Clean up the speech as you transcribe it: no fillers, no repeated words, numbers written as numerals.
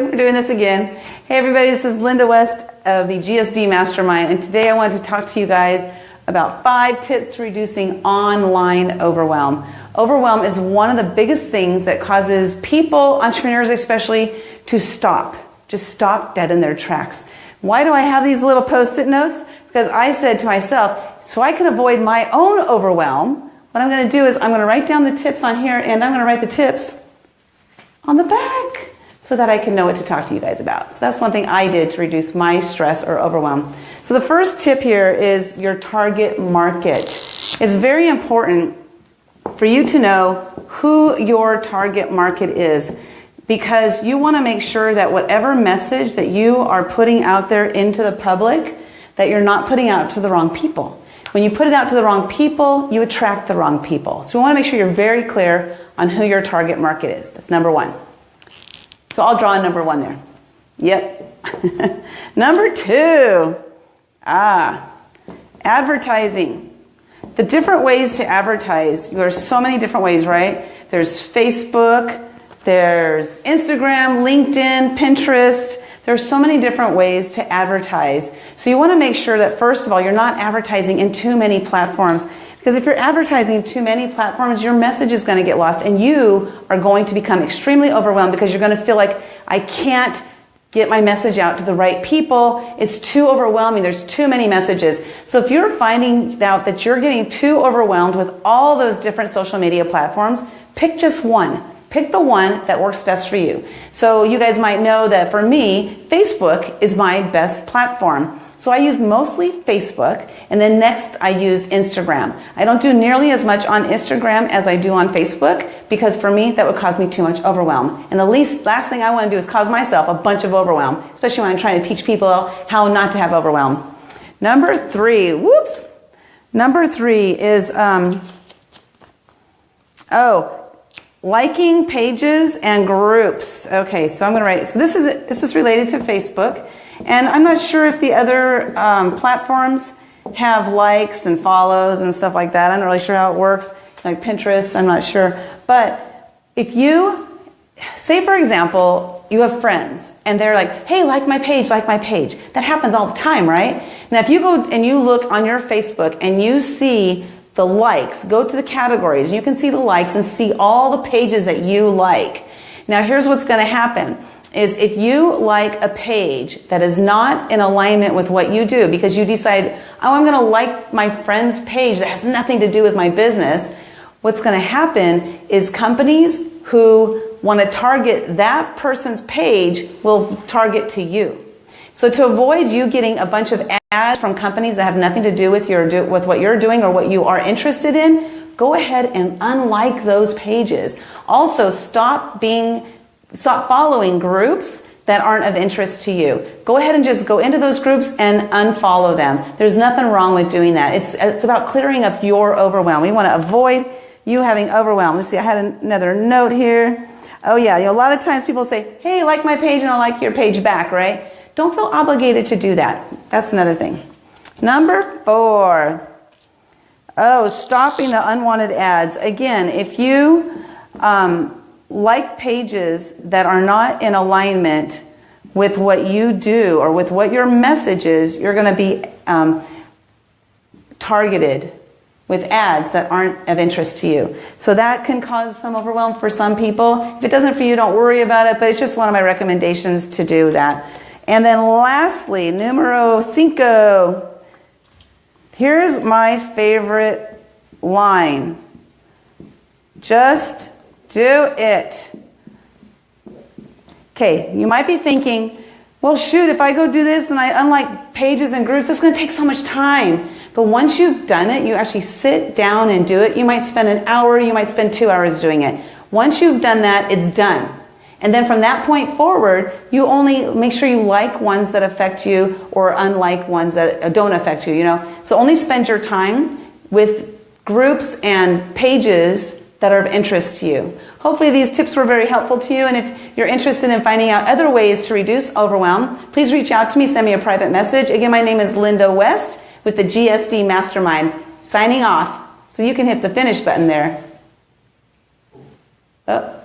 We're doing this again. Hey everybody, this is Linda West of the GSD Mastermind, and today I wanted to talk to you guys about 5 tips to reducing online overwhelm. Overwhelm is one of the biggest things that causes people, entrepreneurs especially, to stop. Just stop dead in their tracks. Why do I have these little post-it notes? Because I said to myself, so I can avoid my own overwhelm, what I'm going to do is I'm going to write down the tips on here, and I'm going to write the tips on the back so that I can know what to talk to you guys about. So that's one thing I did to reduce my stress or overwhelm. So the first tip here is your target market. It's very important for you to know who your target market is, because you want to make sure that whatever message that you are putting out there into the public, that you're not putting out to the wrong people. When you put it out to the wrong people, you attract the wrong people. So we want to make sure you're very clear on who your target market is. That's number 1. So I'll draw a number 1 there. Yep. Number 2. Advertising. The different ways to advertise. There are so many different ways, right? There's Facebook, there's Instagram, LinkedIn, Pinterest. There's so many different ways to advertise. So you want to make sure that, first of all, you're not advertising in too many platforms. Because if you're advertising in too many platforms, your message is going to get lost, and you are going to become extremely overwhelmed because you're going to feel like, I can't get my message out to the right people. It's too overwhelming. There's too many messages. So if you're finding out that you're getting too overwhelmed with all those different social media platforms, pick just one. Pick the one that works best for you. So you guys might know that for me, Facebook is my best platform. So I use mostly Facebook, and then next I use Instagram. I don't do nearly as much on Instagram as I do on Facebook, because for me, that would cause me too much overwhelm. And the last thing I want to do is cause myself a bunch of overwhelm, especially when I'm trying to teach people how not to have overwhelm. Number 3, whoops. Number 3 is, liking pages and groups. Okay, so I'm going to write, so this is related to Facebook, and I'm not sure if the other platforms have likes and follows and stuff like that. I'm not really sure how it works, like Pinterest, I'm not sure. But if you, say for example, you have friends, and they're like, hey, like my page, like my page. That happens all the time, right? Now if you go and you look on your Facebook and you see the likes, go to the categories, you can see the likes and see all the pages that you like. Now here's what's going to happen is if you like a page that is not in alignment with what you do, because you decide, oh, I'm going to like my friend's page that has nothing to do with my business, what's going to happen is companies who want to target that person's page will target to you. So to avoid you getting a bunch of ads from companies that have nothing to do with what you're doing or what you are interested in, go ahead and unlike those pages. Also, stop following groups that aren't of interest to you. Go ahead and just go into those groups and unfollow them. There's nothing wrong with doing that. It's about clearing up your overwhelm. We want to avoid you having overwhelm. Let's see, I had another note here. Oh yeah, a lot of times people say, hey, like my page and I'll like your page back, right? Don't feel obligated to do that. That's another thing. Number 4. Stopping the unwanted ads. Again, if you like pages that are not in alignment with what you do or with what your message is, you're going to be targeted with ads that aren't of interest to you. So that can cause some overwhelm for some people. If it doesn't for you, don't worry about it, but it's just one of my recommendations to do that. And then lastly, numero 5. Here's my favorite line. Just do it. Okay, you might be thinking, well, shoot, if I go do this and I unlike pages and groups, it's going to take so much time. But once you've done it, you actually sit down and do it. You might spend an hour, you might spend 2 hours doing it. Once you've done that, it's done. And then from that point forward, you only make sure you like ones that affect you or unlike ones that don't affect you, So only spend your time with groups and pages that are of interest to you. Hopefully these tips were very helpful to you, and if you're interested in finding out other ways to reduce overwhelm, please reach out to me, send me a private message. Again, my name is Linda West with the GSD Mastermind, signing off, so you can hit the finish button there. Oh.